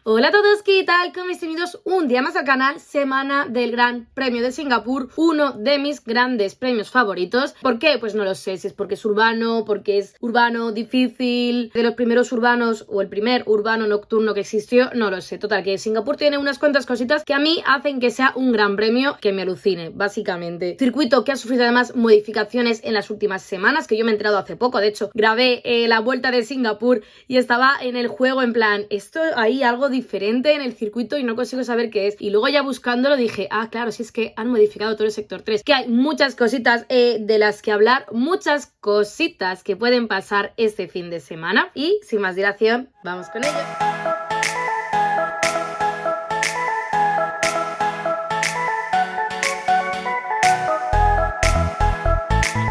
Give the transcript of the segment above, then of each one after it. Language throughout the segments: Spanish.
Hola a todos, ¿qué tal? ¿Cómo estáis? Bienvenidos un día más al canal, semana del Gran Premio de Singapur, uno de mis grandes premios favoritos. ¿Por qué? Pues no lo sé, si es porque es urbano, difícil, de los primeros urbanos o el primer urbano nocturno que existió, no lo sé. Total, que Singapur tiene unas cuantas cositas que a mí hacen que sea un gran premio que me alucine, básicamente. Circuito que ha sufrido además modificaciones en las últimas semanas, que yo me he enterado hace poco. De hecho, grabé la vuelta de Singapur y estaba en el juego en plan, esto hay algo diferente en el circuito y no consigo saber qué es. Y luego ya buscándolo dije, ah, claro, si es que han modificado todo el sector 3, que hay muchas cositas de las que hablar, muchas cositas que pueden pasar este fin de semana. Y sin más dilación, vamos con ello.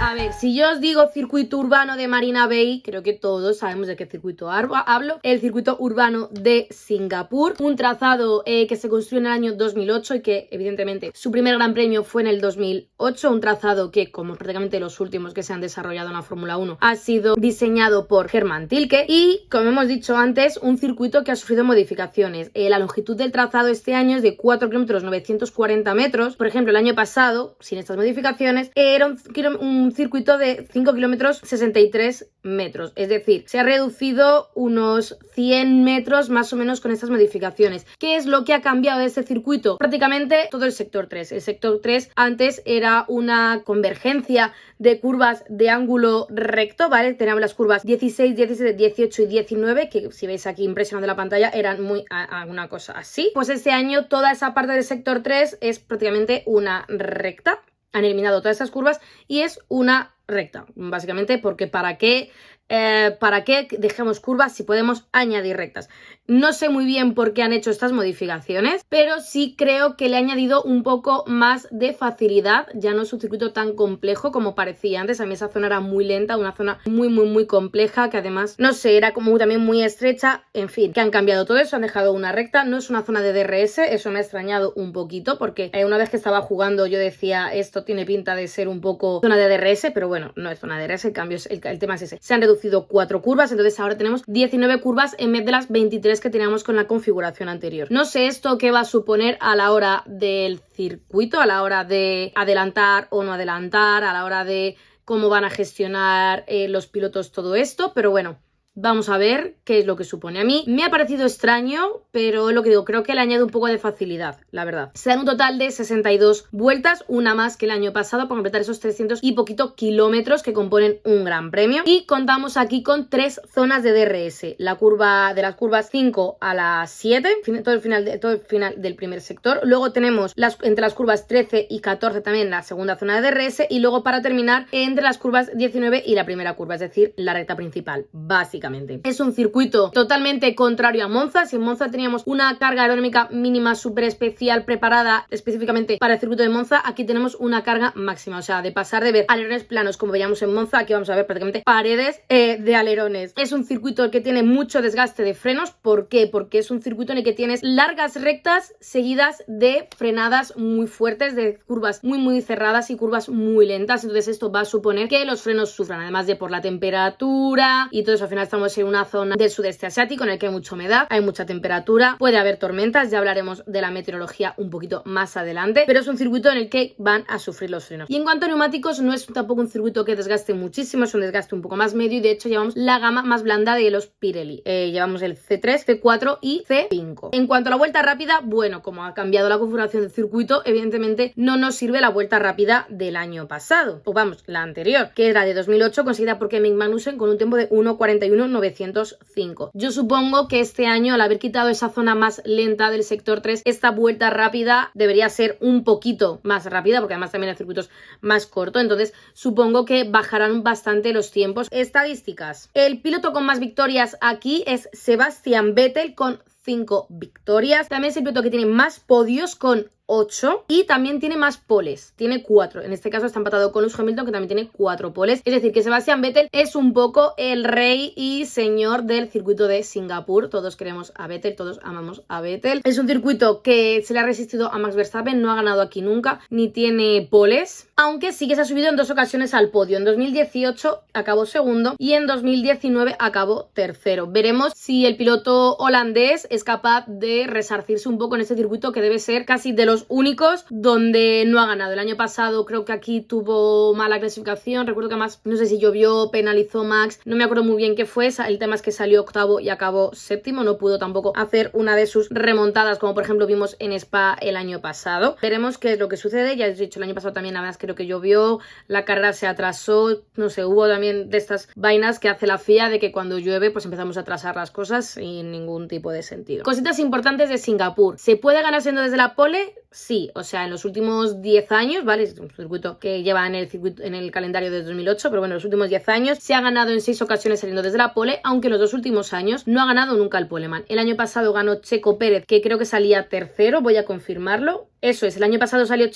A ver, si yo os digo circuito urbano de Marina Bay, creo que todos sabemos de qué circuito hablo. El circuito urbano de Singapur, un trazado que se construyó en el año 2008 y que evidentemente su primer gran premio fue en el 2008, un trazado que, como prácticamente los últimos que se han desarrollado en la Fórmula 1, ha sido diseñado por Hermann Tilke y, como hemos dicho antes, un circuito que ha sufrido modificaciones. La longitud del trazado este año es de 4 kilómetros 940 metros. Por ejemplo, el año pasado, sin estas modificaciones, era un circuito de 5 kilómetros 63 metros, es decir, se ha reducido unos 100 metros más o menos con estas modificaciones. ¿Qué es lo que ha cambiado de este circuito? Prácticamente todo el sector 3. El sector 3 antes era una convergencia de curvas de ángulo recto, ¿vale? Teníamos las curvas 16, 17, 18 y 19, que si veis aquí impresionando la pantalla eran muy una cosa así. Pues este año toda esa parte del sector 3 es prácticamente una recta. Han eliminado todas esas curvas y es una recta, básicamente porque ¿para qué dejemos curvas si podemos añadir rectas? No sé muy bien por qué han hecho estas modificaciones, pero sí creo que le ha añadido un poco más de facilidad. Ya no es un circuito tan complejo como parecía antes. A mí esa zona era muy lenta, una zona muy compleja, que además, no sé, era como también muy estrecha. En fin, que han cambiado todo eso, han dejado una recta. No es una zona de DRS, eso me ha extrañado un poquito, porque una vez que estaba jugando yo decía, esto tiene pinta de ser un poco zona de DRS, pero bueno, no es zona de DRS, el tema es ese. Se han reducido 4 curvas, entonces ahora tenemos 19 curvas en vez de las 23 que teníamos con la configuración anterior. No sé esto qué va a suponer a la hora del circuito, a la hora de adelantar o no adelantar, a la hora de cómo van a gestionar los pilotos todo esto, pero bueno, vamos a ver qué es lo que supone. A mí me ha parecido extraño, pero lo que digo, creo que le añade un poco de facilidad, la verdad. Se dan un total de 62 vueltas, una más que el año pasado, para completar esos 300 y poquito kilómetros que componen un gran premio. Y contamos aquí con 3 zonas de DRS. La curva de las curvas 5 a las 7, todo el final del primer sector. Luego tenemos entre las curvas 13 y 14 también la segunda zona de DRS. Y luego para terminar entre las curvas 19 y la primera curva, es decir, la recta principal, básicamente. Es un circuito totalmente contrario a Monza. Si en Monza teníamos una carga aerodinámica mínima súper especial preparada específicamente para el circuito de Monza, aquí tenemos una carga máxima, o sea, de pasar de ver alerones planos como veíamos en Monza, aquí vamos a ver prácticamente paredes de alerones. Es un circuito que tiene mucho desgaste de frenos. ¿Por qué? Porque es un circuito en el que tienes largas rectas seguidas de frenadas muy fuertes, de curvas muy cerradas y curvas muy lentas. Entonces esto va a suponer que los frenos sufran, además de por la temperatura y todo eso. Al final estamos en una zona del sudeste asiático en el que hay mucha humedad, hay mucha temperatura, puede haber tormentas, ya hablaremos de la meteorología un poquito más adelante, pero es un circuito en el que van a sufrir los frenos. Y en cuanto a neumáticos, no es tampoco un circuito que desgaste muchísimo, es un desgaste un poco más medio y de hecho llevamos la gama más blanda de los Pirelli. Llevamos el C3, C4 y C5. En cuanto a la vuelta rápida, bueno, como ha cambiado la configuración del circuito, evidentemente no nos sirve la vuelta rápida del año pasado, o vamos, la anterior, que era de 2008, conseguida por Kevin Magnussen con un tiempo de 1:41.905. Yo supongo que este año, al haber quitado esa zona más lenta del sector 3, esta vuelta rápida debería ser un poquito más rápida, porque además también hay circuitos más cortos, entonces supongo que bajarán bastante los tiempos. Estadísticas. El piloto con más victorias aquí es Sebastian Vettel con 5 victorias. También es el piloto que tiene más podios con 8 y también tiene más poles, tiene 4. En este caso está empatado con Lewis Hamilton, que también tiene 4 poles. Es decir, que Sebastian Vettel es un poco el rey y señor del circuito de Singapur. Todos queremos a Vettel, todos amamos a Vettel. Es un circuito que se le ha resistido a Max Verstappen, no ha ganado aquí nunca, ni tiene poles, aunque sí que se ha subido en 2 ocasiones al podio. En 2018 acabó segundo y en 2019 acabó tercero. Veremos si el piloto holandés es capaz de resarcirse un poco en este circuito, que debe ser casi de los únicos donde no ha ganado. El año pasado creo que aquí tuvo mala clasificación, recuerdo que además, no sé si llovió, penalizó Max, no me acuerdo muy bien qué fue. El tema es que salió octavo y acabó séptimo, no pudo tampoco hacer una de sus remontadas, como por ejemplo vimos en Spa el año pasado. Veremos qué es lo que sucede. Ya he dicho, el año pasado también además creo que llovió, la carrera se atrasó, no sé, hubo también de estas vainas que hace la FIA de que cuando llueve pues empezamos a atrasar las cosas sin ningún tipo de sentido. Cositas importantes de Singapur. ¿Se puede ganar siendo desde la pole? Sí, o sea, en los últimos 10 años, ¿vale? Es un circuito que lleva en el calendario de 2008, pero bueno, en los últimos 10 años se ha ganado en 6 ocasiones saliendo desde la pole, aunque los 2 últimos años no ha ganado nunca el poleman. El año pasado ganó Checo Pérez, que creo que salía tercero, voy a confirmarlo. Eso es, el año pasado ganó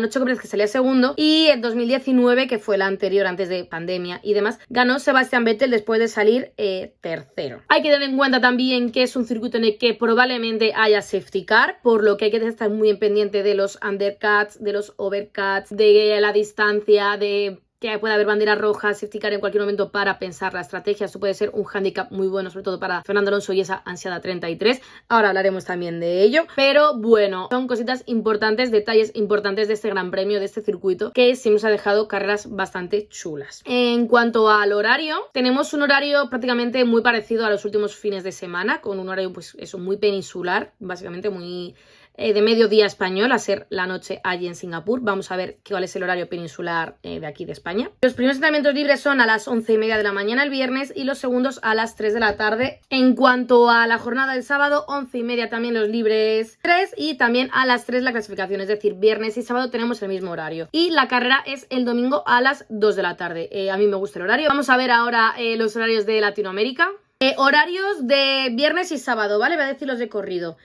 Checo Pérez, que salía segundo, y en 2019, que fue la anterior antes de pandemia y demás, ganó Sebastian Vettel después de salir tercero. Hay que tener en cuenta también que es un circuito en el que probablemente haya safety car, por lo que hay que estar muy pendiente de los undercuts, de los overcuts, de la distancia, de que puede haber banderas rojas, safety car en cualquier momento para pensar la estrategia. Esto puede ser un handicap muy bueno, sobre todo para Fernando Alonso y esa ansiada 33. Ahora hablaremos también de ello. Pero bueno, son cositas importantes, detalles importantes de este gran premio, de este circuito, que sí nos ha dejado carreras bastante chulas. En cuanto al horario, tenemos un horario prácticamente muy parecido a los últimos fines de semana, con un horario pues eso, muy peninsular, básicamente muy de mediodía español, a ser la noche allí en Singapur. Vamos a ver cuál es el horario peninsular de aquí de España. Los primeros entrenamientos libres son a las 11:30 de la mañana el viernes y los segundos a las 3 de la tarde. En cuanto a la jornada del sábado, 11:30 también los libres 3 y también a las 3 la clasificación, es decir, viernes y sábado tenemos el mismo horario. Y la carrera es el domingo a las 2 de la tarde. A mí me gusta el horario. Vamos a ver ahora los horarios de Latinoamérica. Horarios de viernes y sábado, ¿vale? Voy a decir los de corrido.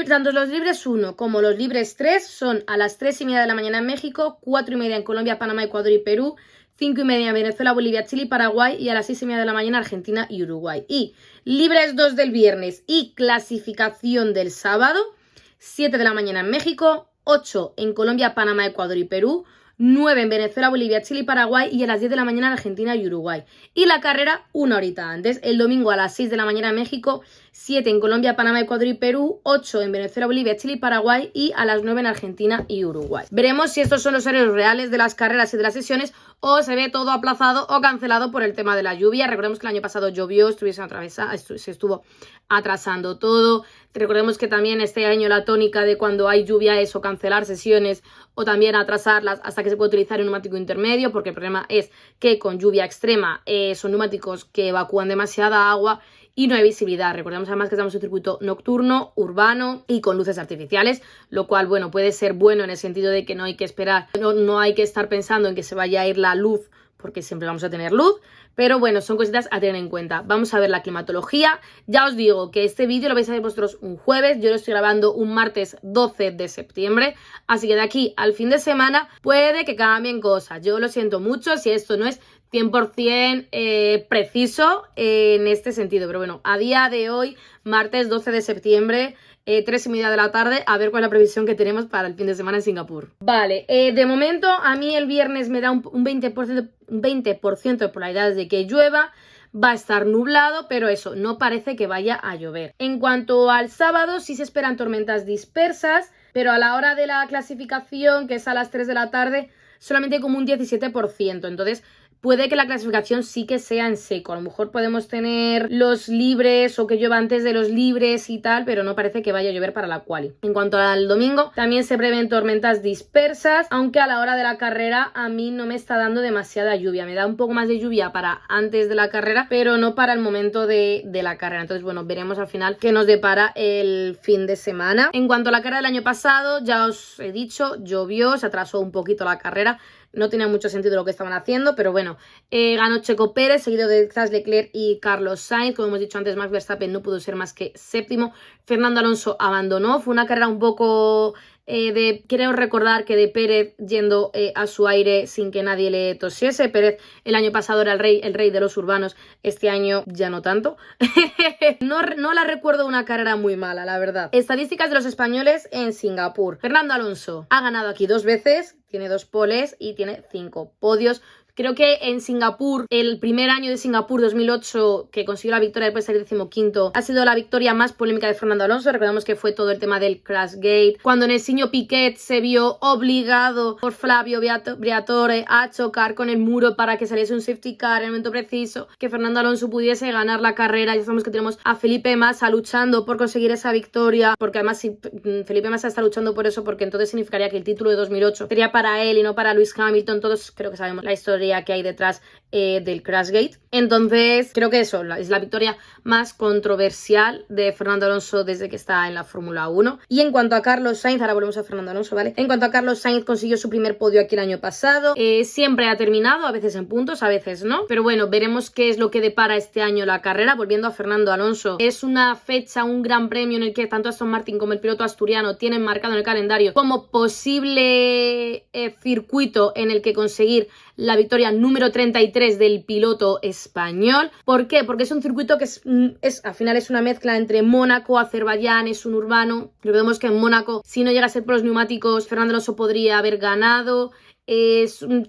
Tanto los libres 1 como los libres 3 son a las 3:30 de la mañana en México, 4:30 en Colombia, Panamá, Ecuador y Perú, 5:30 en Venezuela, Bolivia, Chile y Paraguay y a las 6:30 de la mañana Argentina y Uruguay. Y libres 2 del viernes y clasificación del sábado, 7 de la mañana en México, 8 en Colombia, Panamá, Ecuador y Perú, 9 en Venezuela, Bolivia, Chile y Paraguay y a las 10 de la mañana en Argentina y Uruguay. Y la carrera una horita antes, el domingo a las 6 de la mañana en México, 7 en Colombia, Panamá, Ecuador y Perú, 8 en Venezuela, Bolivia, Chile y Paraguay y a las 9 en Argentina y Uruguay. Veremos si estos son los horarios reales de las carreras y de las sesiones o se ve todo aplazado o cancelado por el tema de la lluvia. Recordemos que el año pasado llovió, se estuvo atrasando todo. Recordemos que también este año la tónica de cuando hay lluvia es o cancelar sesiones o también atrasarlas hasta que se puede utilizar un neumático intermedio, porque el problema es que con lluvia extrema son neumáticos que evacúan demasiada agua y no hay visibilidad. Recordemos además que estamos en un circuito nocturno, urbano y con luces artificiales, lo cual, bueno, puede ser bueno en el sentido de que no hay que esperar, no hay que estar pensando en que se vaya a ir la luz, porque siempre vamos a tener luz, pero bueno, son cositas a tener en cuenta. Vamos a ver la climatología. Ya os digo que este vídeo lo vais a ver vosotros un jueves, yo lo estoy grabando un martes 12 de septiembre, así que de aquí al fin de semana puede que cambien cosas. Yo lo siento mucho si esto no es 100% preciso en este sentido, pero bueno, a día de hoy, martes 12 de septiembre, 3:30 de la tarde, a ver cuál es la previsión que tenemos para el fin de semana en Singapur. Vale, de momento a mí el viernes me da un 20% de probabilidades de que llueva. Va a estar nublado, pero eso, no parece que vaya a llover. En cuanto al sábado, sí se esperan tormentas dispersas, pero a la hora de la clasificación, que es a las 3 de la tarde, solamente como un 17%. Entonces, puede que la clasificación sí que sea en seco. A lo mejor podemos tener los libres o que llueva antes de los libres y tal, pero no parece que vaya a llover para la quali. En cuanto al domingo, también se prevén tormentas dispersas, aunque a la hora de la carrera a mí no me está dando demasiada lluvia. Me da un poco más de lluvia para antes de la carrera, pero no para el momento de la carrera. Entonces, bueno, veremos al final qué nos depara el fin de semana. En cuanto a la carrera del año pasado, ya os he dicho, llovió, se atrasó un poquito la carrera. No tenía mucho sentido lo que estaban haciendo, pero bueno, ganó Checo Pérez, seguido de Charles Leclerc y Carlos Sainz. Como hemos dicho antes, Max Verstappen no pudo ser más que séptimo. Fernando Alonso abandonó, fue una carrera un poco Quiero recordar que de Pérez yendo a su aire sin que nadie le tosiese. Pérez el año pasado era el rey de los urbanos, este año ya no tanto. No la recuerdo una carrera muy mala, la verdad. Estadísticas de los españoles en Singapur. Fernando Alonso ha ganado aquí 2 veces, tiene 2 poles y tiene 5 podios. Creo que en Singapur, el primer año de Singapur 2008, que consiguió la victoria después de salir 15º, ha sido la victoria más polémica de Fernando Alonso. Recordemos que fue todo el tema del Crashgate, cuando Nelsinho Piquet se vio obligado por Flavio Briatore a chocar con el muro para que saliese un safety car en el momento preciso, que Fernando Alonso pudiese ganar la carrera. Ya sabemos que tenemos a Felipe Massa luchando por conseguir esa victoria, porque además si Felipe Massa está luchando por eso, porque entonces significaría que el título de 2008 sería para él y no para Lewis Hamilton. Todos creo que sabemos la historia que hay detrás del Crashgate. Entonces creo que eso es la victoria más controversial de Fernando Alonso desde que está en la Fórmula 1. Y en cuanto a Carlos Sainz, ahora volvemos a Fernando Alonso, ¿vale? En cuanto a Carlos Sainz, consiguió su primer podio aquí el año pasado. Siempre ha terminado, a veces en puntos, a veces no, pero bueno, veremos qué es lo que depara este año la carrera. Volviendo a Fernando Alonso, es una fecha, un gran premio en el que tanto Aston Martin como el piloto asturiano tienen marcado en el calendario como posible circuito en el que conseguir la victoria número 33 del piloto español. ¿Por qué? Porque es un circuito que al final es una mezcla entre Mónaco, Azerbaiyán, es un urbano. Recordemos que en Mónaco, si no llega a ser por los neumáticos, Fernando Alonso podría haber ganado.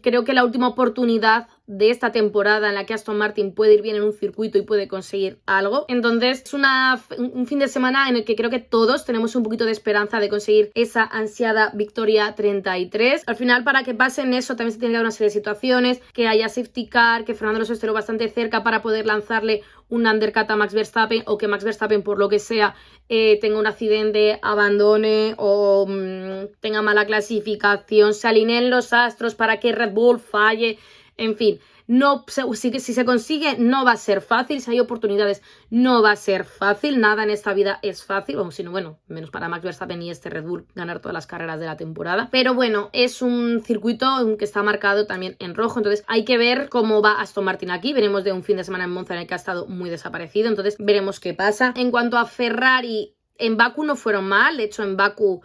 Creo que la última oportunidad de esta temporada en la que Aston Martin puede ir bien en un circuito y puede conseguir algo. Entonces es un fin de semana en el que creo que todos tenemos un poquito de esperanza de conseguir esa ansiada victoria 33. Al final, para que pasen eso, también se tiene que dar una serie de situaciones, que haya safety car, que Fernando Alonso esté bastante cerca para poder lanzarle un undercut a Max Verstappen, o que Max Verstappen, por lo que sea, tenga un accidente, abandone o tenga mala clasificación, se alineen los astros para que Red Bull falle. En fin, si se consigue no va a ser fácil, si hay oportunidades no va a ser fácil, nada en esta vida es fácil, menos para Max Verstappen y Red Bull ganar todas las carreras de la temporada. Pero bueno, es un circuito que está marcado también en rojo, entonces hay que ver cómo va Aston Martin aquí. Veremos de un fin de semana en Monza en el que ha estado muy desaparecido, entonces veremos qué pasa. En cuanto a Ferrari, en Baku no fueron mal, de hecho en Baku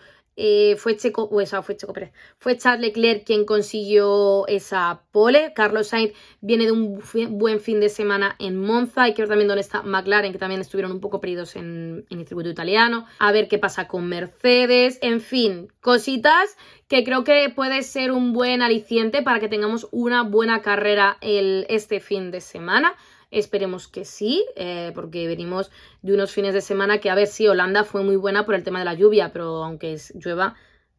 fue Charles Leclerc quien consiguió esa pole. Carlos Sainz viene de un buen fin de semana en Monza. Hay que ver también dónde está McLaren, que también estuvieron un poco perdidos en el circuito italiano. A ver qué pasa con Mercedes. En fin, cositas que creo que puede ser un buen aliciente para que tengamos una buena carrera este fin de semana. Esperemos que sí, porque venimos de unos fines de semana que, a ver, sí, Holanda fue muy buena por el tema de la lluvia, pero aunque llueva,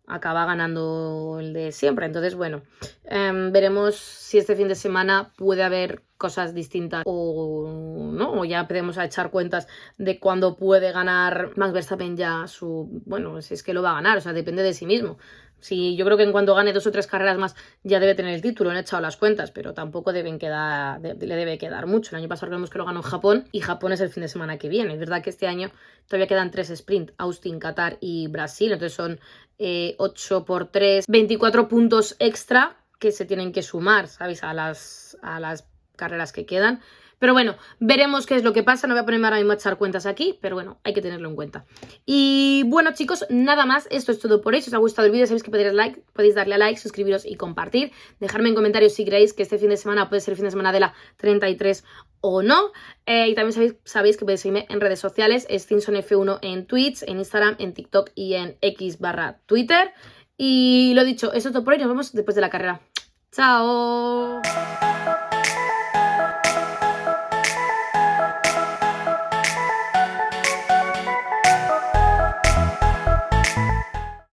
acaba ganando el de siempre. Entonces, bueno, veremos si este fin de semana puede haber cosas distintas o no, o ya podemos echar cuentas de cuándo puede ganar Max Verstappen ya si es que lo va a ganar, o sea, depende de sí mismo. Sí, yo creo que en cuanto gane 2 o 3 carreras más ya debe tener el título, han echado las cuentas, pero tampoco le debe quedar mucho. El año pasado creemos que lo ganó Japón y Japón es el fin de semana que viene. Es verdad que este año todavía quedan 3 sprint, Austin, Qatar y Brasil, entonces son 8 por 3, 24 puntos extra que se tienen que sumar, ¿sabéis? A las carreras que quedan. Pero bueno, veremos qué es lo que pasa. No voy a ponerme ahora mismo a echar cuentas aquí, pero bueno, hay que tenerlo en cuenta. Y bueno, chicos, nada más. Esto es todo por hoy. Si os ha gustado el vídeo, sabéis que podéis darle a like, suscribiros y compartir. Dejarme en comentarios si creéis que este fin de semana puede ser el fin de semana de la 33 o no. Y también sabéis que podéis seguirme en redes sociales. Es StinsonF1 en Twitch, en Instagram, en TikTok y en X/Twitter. Y lo dicho, eso es todo por hoy. Nos vemos después de la carrera. ¡Chao!